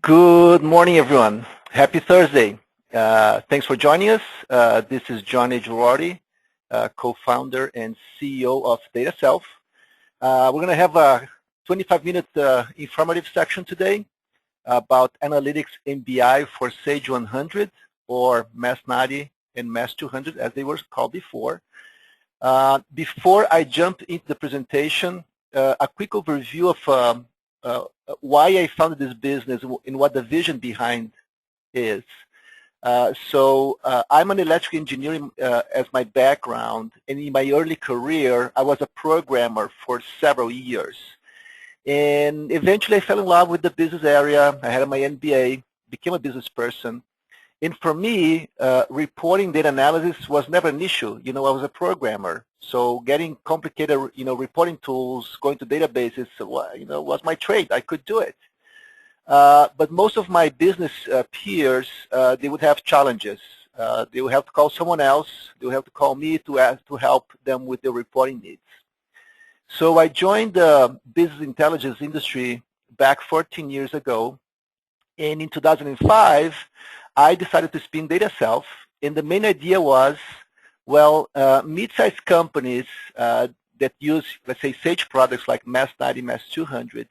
Good morning, everyone. Happy Thursday. Thanks for joining us. This is Johnny Girardi, co-founder and CEO of DataSelf. We're going to have a 25-minute informative section today about analytics and BI for Sage 100 or Mass 90 and Mass 200 as they were called before. Before I jump into the presentation, a quick overview of why I founded this business and what the vision behind is. I'm an electrical engineer as my background, and in my early career, I was a programmer for several years. And eventually I fell in love with the business area. I had my MBA, became a business person. And for me, reporting data analysis was never an issue. I was a programmer. So getting complicated, reporting tools, going to databases, was my trade. I could do it. But most of my business peers, they would have challenges. They would have to call someone else. They would have to call me to help them with their reporting needs. So I joined the business intelligence industry back 14 years ago. And in 2005, I decided to spin DataSelf. And the main idea was, well, mid-sized companies that use, let's say, Sage products like Mass 90, Mass 200,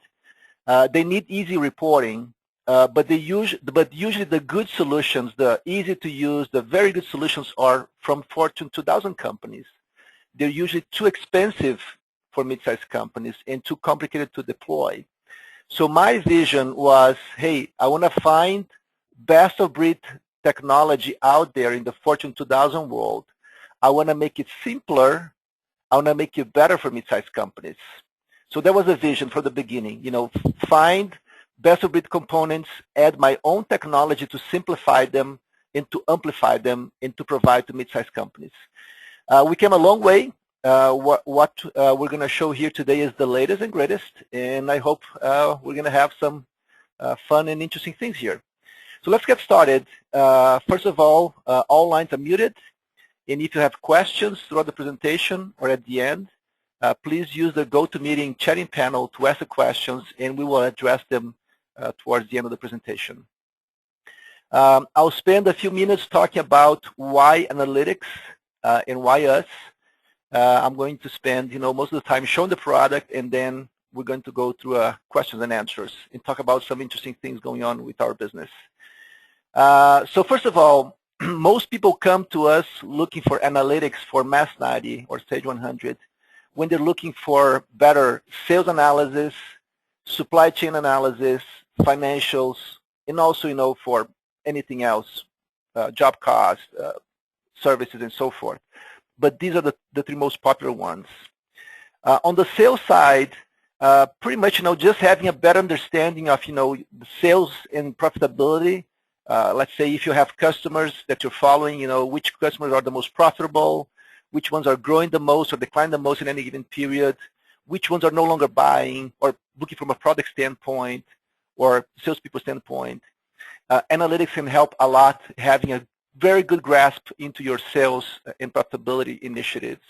they need easy reporting, but usually the good solutions, the easy to use, the very good solutions are from Fortune 2000 companies. They're usually too expensive for mid-sized companies and too complicated to deploy. So my vision was, hey, I want to find best of breed technology out there in the Fortune 2000 world. I want to make it simpler. I want to make it better for mid-sized companies. So that was a vision from the beginning, find best of breed components, add my own technology to simplify them and to amplify them and to provide to mid-sized companies. We came a long way. What we're going to show here today is the latest and greatest, and I hope we're going to have some fun and interesting things here. So let's get started. First of all lines are muted, and if you have questions throughout the presentation or at the end, please use the GoToMeeting chatting panel to ask the questions, and we will address them towards the end of the presentation. I'll spend a few minutes talking about why analytics and why us. I'm going to spend, most of the time showing the product, and then we're going to go through questions and answers and talk about some interesting things going on with our business. So first of all, most people come to us looking for analytics for Mass 90 or Sage 100 when they're looking for better sales analysis, supply chain analysis, financials, and also, for anything else, job cost, services, and so forth. But these are the three most popular ones. On the sales side, pretty much, just having a better understanding of, the sales and profitability. Let's say if you have customers that you're following, which customers are the most profitable, which ones are growing the most or declining the most in any given period, which ones are no longer buying or looking from a product standpoint or salespeople standpoint. Analytics can help a lot, having a very good grasp into your sales and profitability initiatives.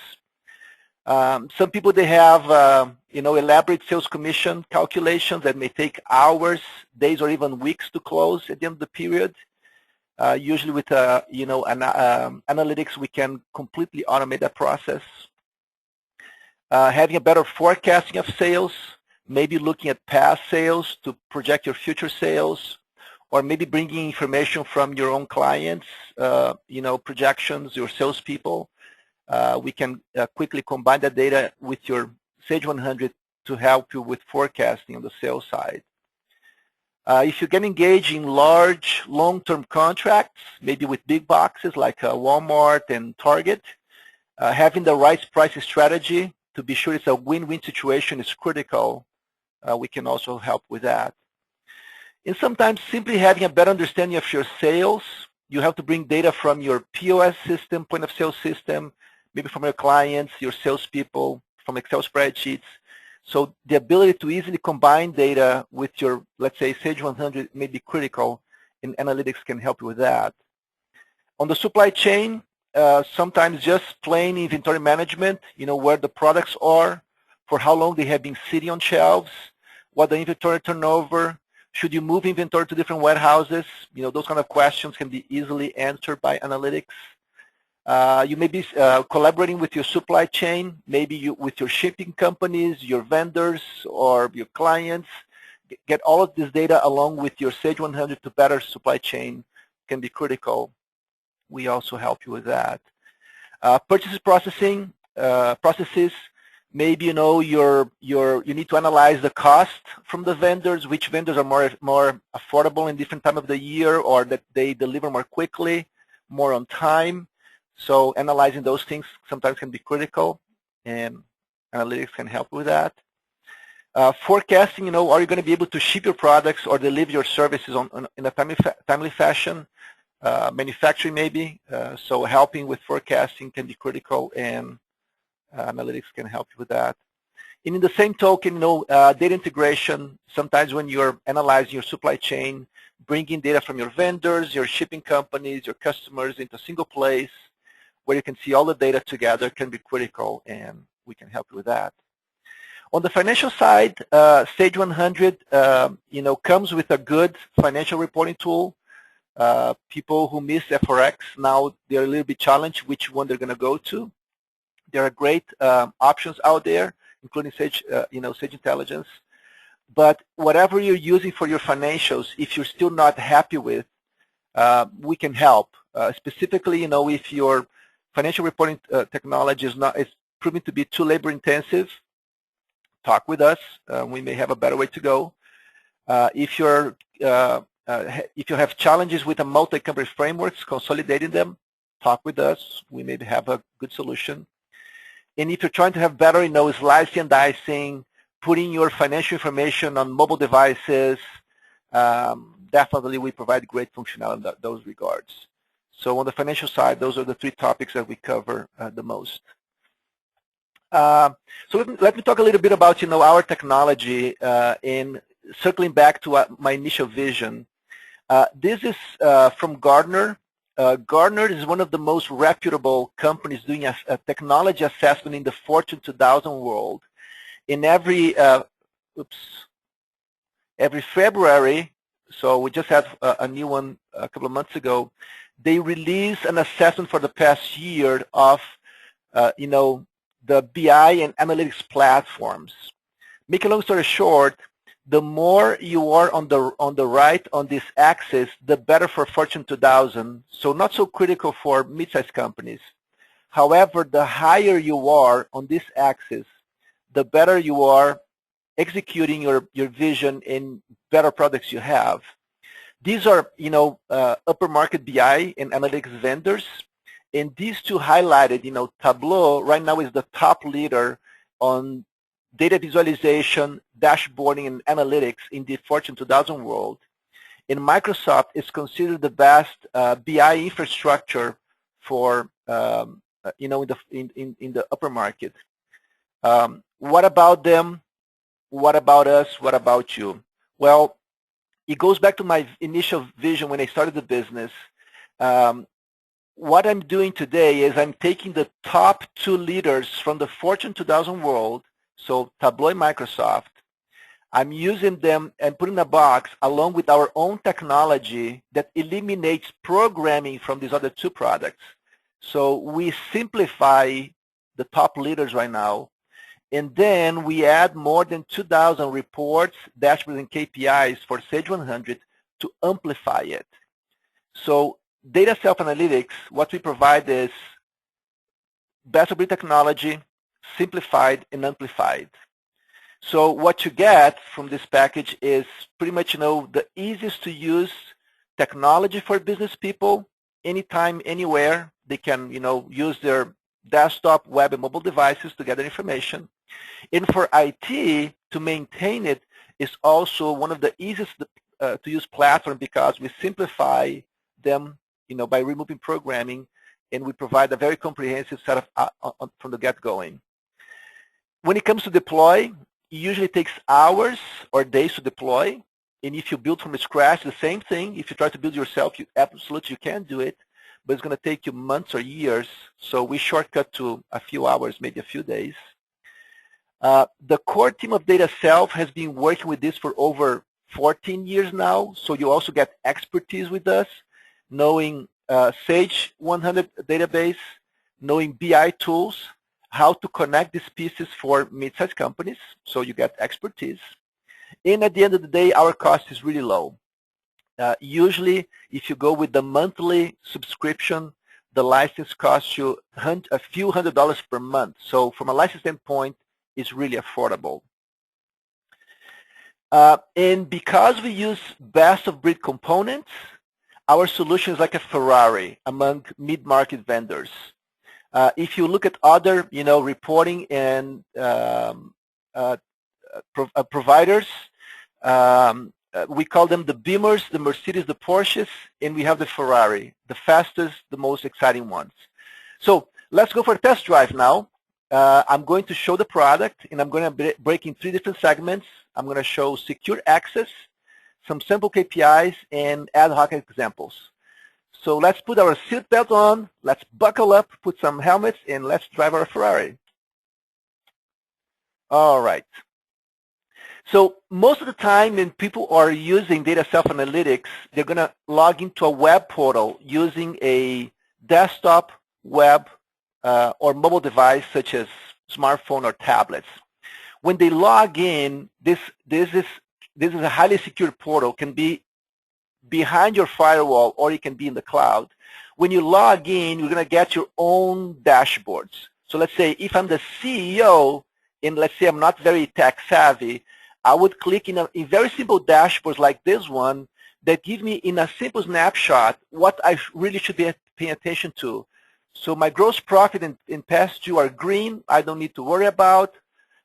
Some people, they have, elaborate sales commission calculations that may take hours, days, or even weeks to close at the end of the period. Usually with, analytics, we can completely automate that process. Having a better forecasting of sales, maybe looking at past sales to project your future sales, or maybe bringing information from your own clients, projections, your salespeople. We can quickly combine that data with your Sage 100 to help you with forecasting on the sales side. If you can engage in large, long-term contracts, maybe with big boxes like Walmart and Target, having the right pricing strategy to be sure it's a win-win situation is critical. We can also help with that. And sometimes simply having a better understanding of your sales, you have to bring data from your POS system, point of sale system, maybe from your clients, your salespeople, from Excel spreadsheets. So the ability to easily combine data with your, let's say, Sage 100 may be critical, and analytics can help you with that. On the supply chain, sometimes just plain inventory management, where the products are, for how long they have been sitting on shelves, what the inventory turnover, Should you move inventory to different warehouses? Those kind of questions can be easily answered by analytics. You may be collaborating with your supply chain, maybe with your shipping companies, your vendors, or your clients. Get all of this data along with your Sage 100 to better supply chain can be critical. We also help you with that. Purchases processes, maybe you need to analyze the cost from the vendors, which vendors are more affordable in different time of the year, or that they deliver more quickly, more on time. So analyzing those things sometimes can be critical, and analytics can help with that. Forecasting, are you going to be able to ship your products or deliver your services in a timely fashion? Manufacturing maybe, so helping with forecasting can be critical, and analytics can help you with that. And in the same token, data integration, sometimes when you're analyzing your supply chain, bringing data from your vendors, your shipping companies, your customers into a single place where you can see all the data together can be critical, and we can help you with that. On the financial side, Sage 100, comes with a good financial reporting tool. People who miss FRX, now they're a little bit challenged which one they're going to go to. There are great options out there, including Sage, Sage Intelligence. But whatever you're using for your financials, if you're still not happy with, we can help. Specifically, if your financial reporting technology is proving to be too labor-intensive, talk with us. We may have a better way to go. If you have challenges with the multi-company frameworks, consolidating them, talk with us. We may have a good solution. And if you're trying to have better, slicing and dicing, putting your financial information on mobile devices, definitely we provide great functionality in those regards. So on the financial side, those are the three topics that we cover the most. So let me talk a little bit about our technology in circling back to my initial vision. This is from Gartner. Gartner is one of the most reputable companies doing a technology assessment in the Fortune 2000 world. In every February, so we just had a new one a couple of months ago, they release an assessment for the past year of the BI and analytics platforms. Make a long story short, the more you are on the right on this axis, the better for Fortune 2000. So not so critical for mid-sized companies. However, the higher you are on this axis, the better you are executing your vision in better products you have. These are upper market BI and analytics vendors, and these two highlighted. Tableau right now is the top leader on data visualization, dashboarding, and analytics in the Fortune 2000 world. And Microsoft is considered the best BI infrastructure for in the upper market. What about them? What about us? What about you? Well, it goes back to my initial vision when I started the business. What I'm doing today is I'm taking the top two leaders from the Fortune 2000 world, so Tableau and Microsoft. I'm using them and putting a box along with our own technology that eliminates programming from these other two products. So we simplify the top leaders right now, and then we add more than 2,000 reports, dashboards, and KPIs for Sage 100 to amplify it. So DataSelf Analytics, what we provide is best-of-breed technology, simplified and amplified. So what you get from this package is pretty much the easiest to use technology for business people. Anytime, anywhere, they can use their desktop, web, and mobile devices to gather information. And for IT, to maintain it is also one of the easiest to use platform because we simplify them by removing programming, and we provide a very comprehensive set of from the get-going. When it comes to deploy, it usually takes hours or days to deploy. And if you build from scratch, the same thing. If you try to build yourself, you absolutely can do it, but it's going to take you months or years. So we shortcut to a few hours, maybe a few days. The core team of DataSelf has been working with this for over 14 years now, so you also get expertise with us, knowing Sage 100 database, knowing BI tools, how to connect these pieces for mid-sized companies, so you get expertise. And at the end of the day, our cost is really low. Usually, if you go with the monthly subscription, the license costs you a few $100s per month. So from a license standpoint, it's really affordable. And because we use best-of-breed components, our solution is like a Ferrari among mid-market vendors. If you look at other, reporting and providers, we call them the Beamers, the Mercedes, the Porsches, and we have the Ferrari, the fastest, the most exciting ones. So let's go for a test drive now. I'm going to show the product, and I'm going to break in 3 different segments. I'm going to show secure access, some simple KPIs, and ad hoc examples. So let's put our seatbelt on, let's buckle up, put some helmets, and let's drive our Ferrari. All right. So most of the time when people are using DataSelf Analytics, they're going to log into a web portal using a desktop, web, or mobile device such as smartphone or tablets. When they log in, this is a highly secure portal, can be behind your firewall or it can be in the cloud. When you log in, you're going to get your own dashboards. So let's say if I'm the CEO and let's say I'm not very tech savvy, I would click in very simple dashboards like this one that give me in a simple snapshot what I really should be paying attention to. So my gross profit in past due are green, I don't need to worry about.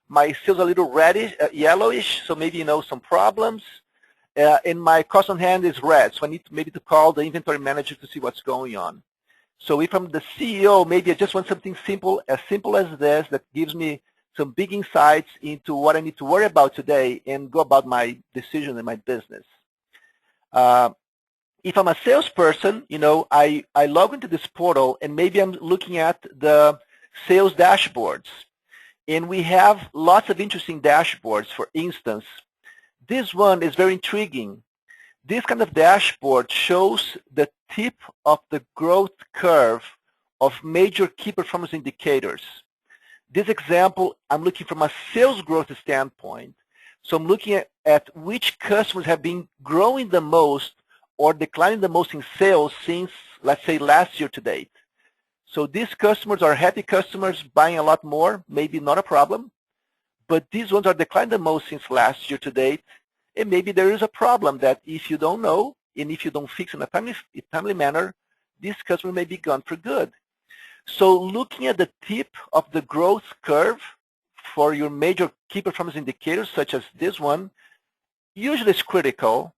My sales are a little reddish, yellowish, so maybe some problems. And my cost on hand is red, so I need maybe to call the inventory manager to see what's going on. So if I'm the CEO, maybe I just want something simple as this that gives me some big insights into what I need to worry about today and go about my decision in my business. If I'm a salesperson, I log into this portal and maybe I'm looking at the sales dashboards. And we have lots of interesting dashboards. For instance, this one is very intriguing. This kind of dashboard shows the tip of the growth curve of major key performance indicators. This example, I'm looking from a sales growth standpoint. So I'm looking at which customers have been growing the most or declining the most in sales since, let's say, last year to date. So these customers are happy customers buying a lot more, maybe not a problem. But these ones are declining the most since last year to date. And maybe there is a problem that if you don't know and if you don't fix in a timely manner, this customer may be gone for good. So looking at the tip of the growth curve for your major key performance indicators, such as this one, usually is critical.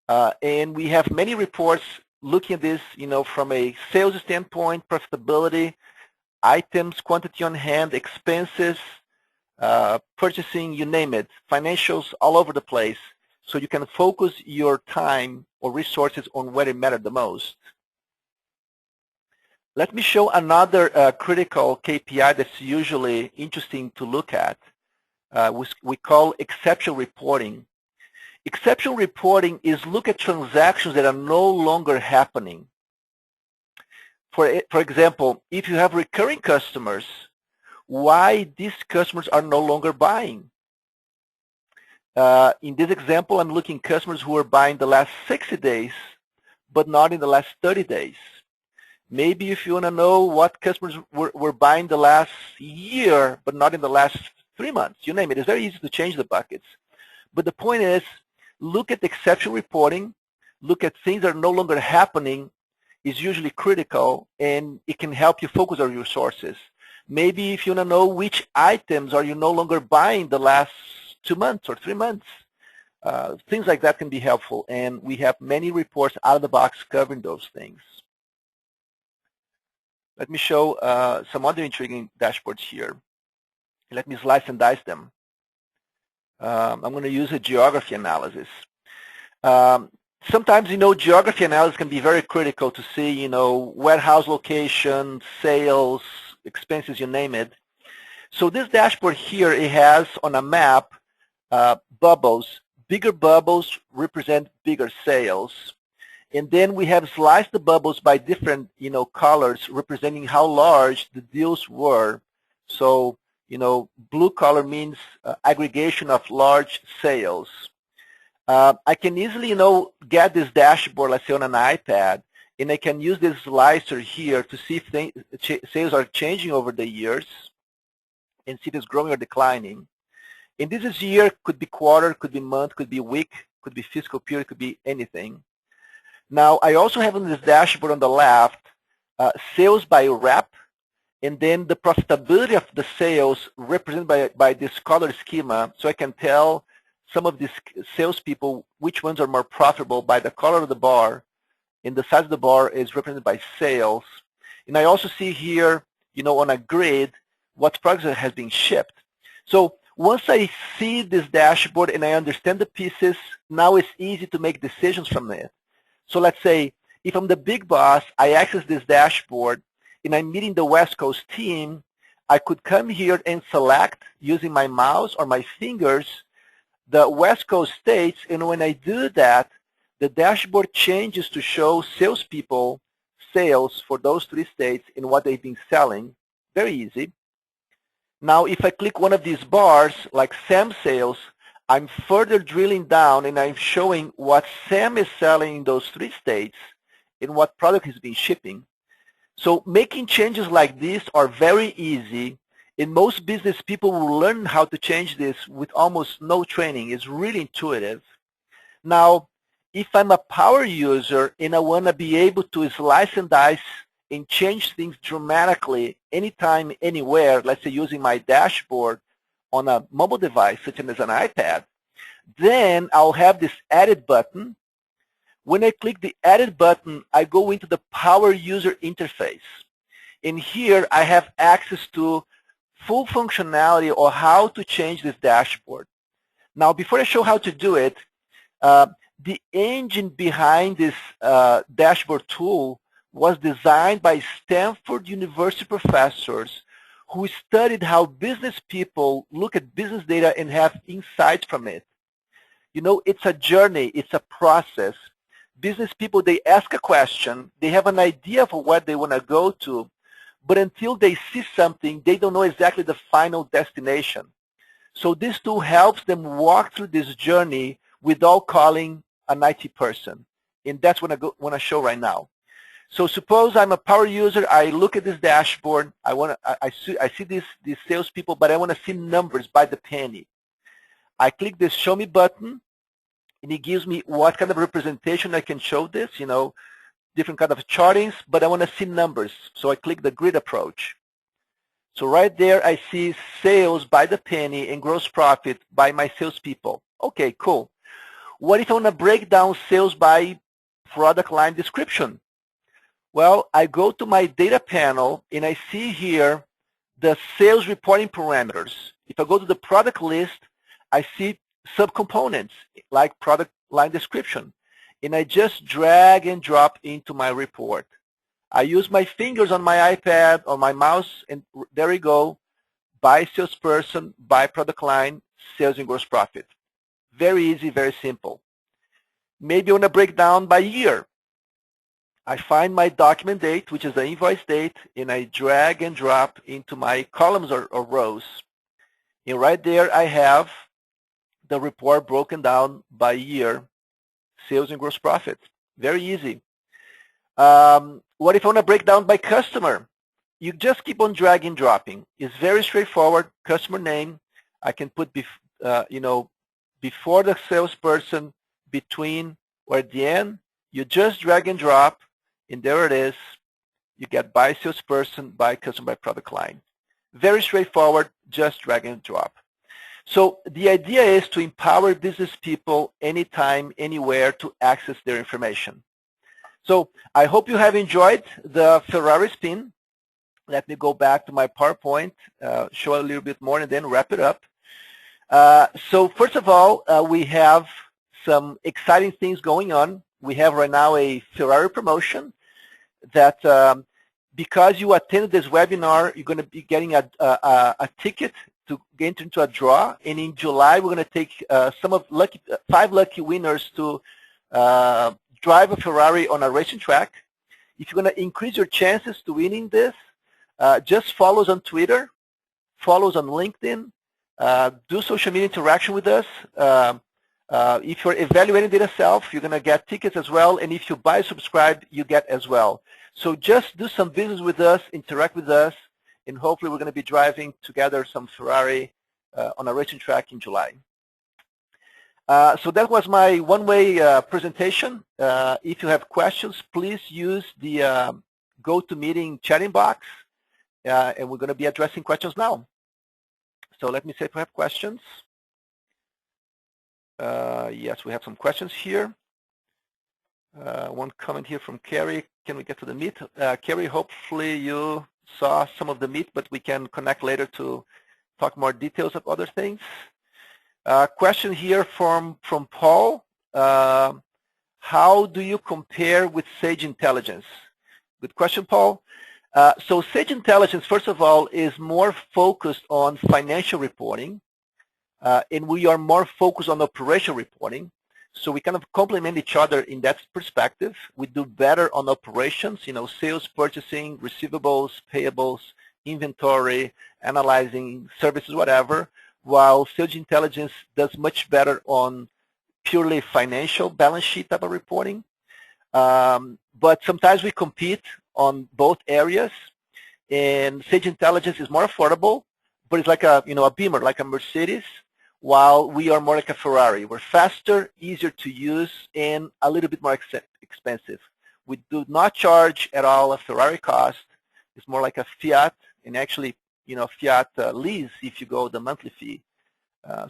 And we have many reports looking at this, from a sales standpoint, profitability, items, quantity on hand, expenses, purchasing, you name it, financials all over the place. So you can focus your time or resources on where it matters the most. Let me show another critical KPI that's usually interesting to look at. We call exception reporting. Exception reporting is look at transactions that are no longer happening. For example, if you have recurring customers, why these customers are no longer buying? In this example, I'm looking at customers who are buying the last 60 days, but not in the last 30 days. Maybe if you want to know what customers were buying the last year, but not in the last 3 months, you name it. It's very easy to change the buckets. But the point is, look at the exception reporting, look at things that are no longer happening is usually critical, and it can help you focus on your resources. Maybe if you want to know which items are you no longer buying the last 2 months or 3 months, things like that can be helpful, and we have many reports out of the box covering those things. Let me show some other intriguing dashboards here. Let me slice and dice them. I'm going to use a geography analysis. Sometimes, geography analysis can be very critical to see, warehouse location, sales, expenses, you name it. So this dashboard here, it has on a map bubbles bigger bubbles represent bigger sales. And then we have sliced the bubbles by different, colors representing how large the deals were. So, blue color means aggregation of large sales. I can easily, get this dashboard, let's say on an iPad, and I can use this slicer here to see if sales are changing over the years and see if it's growing or declining. And this is year, could be quarter, could be month, could be week, could be fiscal period, could be anything. Now, I also have on this dashboard on the left, sales by rep, and then the profitability of the sales represented by this color schema, so I can tell some of these salespeople which ones are more profitable by the color of the bar, and the size of the bar is represented by sales. And I also see here, on a grid, what products has been shipped. So once I see this dashboard and I understand the pieces, now it's easy to make decisions from it. So let's say if I'm the big boss, I access this dashboard and I'm meeting the West Coast team, I could come here and select using my mouse or my fingers the West Coast states, and when I do that, the dashboard changes to show salespeople sales for those 3 states and what they've been selling. Very easy. Now, if I click one of these bars, like Sam sales, I'm further drilling down and I'm showing what Sam is selling in those 3 states and what product he's been shipping. So making changes like this are very easy, and most business people will learn how to change this with almost no training. It's really intuitive. Now, if I'm a power user and I want to be able to slice and dice and change things dramatically anytime, anywhere, let's say using my dashboard on a mobile device such as an iPad, then I'll have this edit button. When I click the edit button, I go into the power user interface. And here I have access to full functionality or how to change this dashboard. Now, before I show how to do it, the engine behind this dashboard tool was designed by Stanford University professors who studied how business people look at business data and have insights from it. It's a journey, it's a process. Business people, they ask a question, they have an idea of what they want to go to, but until they see something, they don't know exactly the final destination. So this tool helps them walk through this journey without calling an IT person. And that's what I want to show right now. So suppose I'm a power user, I look at this dashboard, I see these salespeople, but I want to see numbers by the penny. I click this Show Me button, and it gives me what kind of representation I can show this, different kind of chartings, but I want to see numbers. So I click the grid approach. So right there I see sales by the penny and gross profit by my salespeople. Okay, cool. What if I want to break down sales by product line description? Well, I go to my data panel and I see here the sales reporting parameters. If I go to the product list, I see subcomponents like product line description. And I just drag and drop into my report. I use my fingers on my iPad or my mouse, and there we go. By salesperson, by product line, sales and gross profit. Very easy, very simple. Maybe I want to break down by year. I find my document date, which is the invoice date, and I drag and drop into my columns or rows. And right there I have the report broken down by year, sales and gross profit. Very easy. What if I want to break down by customer? You just keep on drag and dropping. It's very straightforward. Customer name, I can put before the salesperson, between, or at the end. You just drag and drop, and there it is. You get by salesperson, by customer, by product line. Very straightforward, just drag and drop. So the idea is to empower business people anytime, anywhere to access their information. So I hope you have enjoyed the Ferrari spin. Let me go back to my PowerPoint, show a little bit more, and then wrap it up. So first of all, we have some exciting things going on. We have right now a Ferrari promotion that because you attended this webinar, you're going to be getting a ticket to enter into a draw, and in July we're going to take some of 5 lucky winners to drive a Ferrari on a racing track. If you're going to increase your chances to winning this, just follow us on Twitter, follow us on LinkedIn, do social media interaction with us. If you're evaluating DataSelf, you're going to get tickets as well, and if you buy subscribe, you get as well. So just do some business with us, interact with us, and hopefully we're going to be driving together some Ferrari on a racing track in July. So that was my one-way presentation. If you have questions, please use the GoToMeeting chatting box, and we're going to be addressing questions now. So let me see if we have questions. Yes, we have some questions here. One comment here from Carrie. Can we get to the meet? Carrie, hopefully you saw some of the meet, but we can connect later to talk more details of other things. Question here from Paul. How do you compare with Sage Intelligence? Good question, Paul. So Sage Intelligence, first of all, is more focused on financial reporting, and we are more focused on operational reporting. So we kind of complement each other in that perspective. We do better on operations, sales, purchasing, receivables, payables, inventory, analyzing services, whatever, while Sage Intelligence does much better on purely financial balance sheet type of reporting. But sometimes we compete on both areas, and Sage Intelligence is more affordable, but it's like a Beamer, like a Mercedes, while we are more like a Ferrari. We're faster, easier to use, and a little bit more expensive. We do not charge at all a Ferrari cost. It's more like a Fiat, and actually, Fiat lease if you go the monthly fee.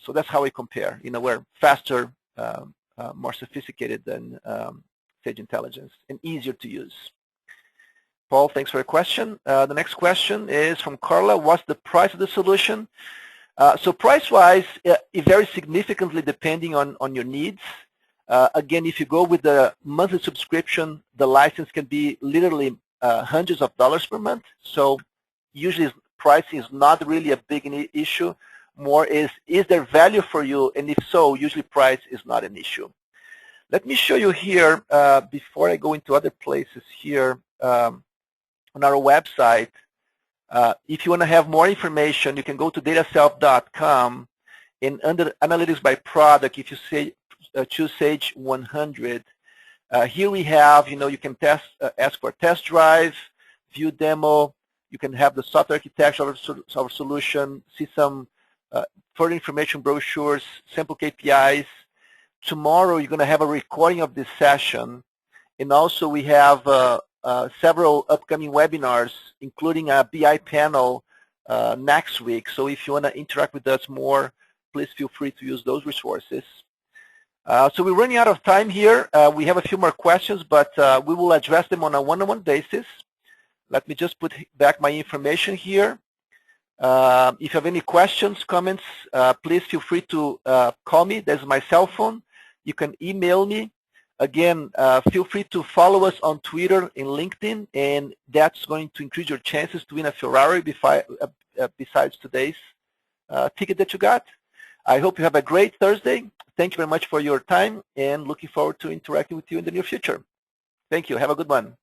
So that's how we compare. We're faster, more sophisticated than Sage Intelligence, and easier to use. Paul, thanks for your question. The next question is from Carla. What's the price of the solution? So price-wise, it varies significantly depending on your needs. Again, if you go with the monthly subscription, the license can be literally hundreds of dollars per month. So usually price is not really a big issue. More is there value for you? And if so, usually price is not an issue. Let me show you here, before I go into other places here, on our website. If you want to have more information, you can go to dataself.com, and under Analytics by Product, if you choose Sage 100, here we have, you can ask for a test drive, view demo, you can have the software architecture of our solution, see some further information brochures, sample KPIs. Tomorrow you're going to have a recording of this session, and also we have several upcoming webinars, including a BI panel next week. So if you want to interact with us more, please feel free to use those resources. So we're running out of time here. We have a few more questions, but we will address them on a one-on-one basis. Let me just put back my information here. If you have any questions, comments, please feel free to call me. There's my cell phone. You can email me. Again, feel free to follow us on Twitter and LinkedIn, and that's going to increase your chances to win a Ferrari besides today's ticket that you got. I hope you have a great Thursday. Thank you very much for your time, and looking forward to interacting with you in the near future. Thank you. Have a good one.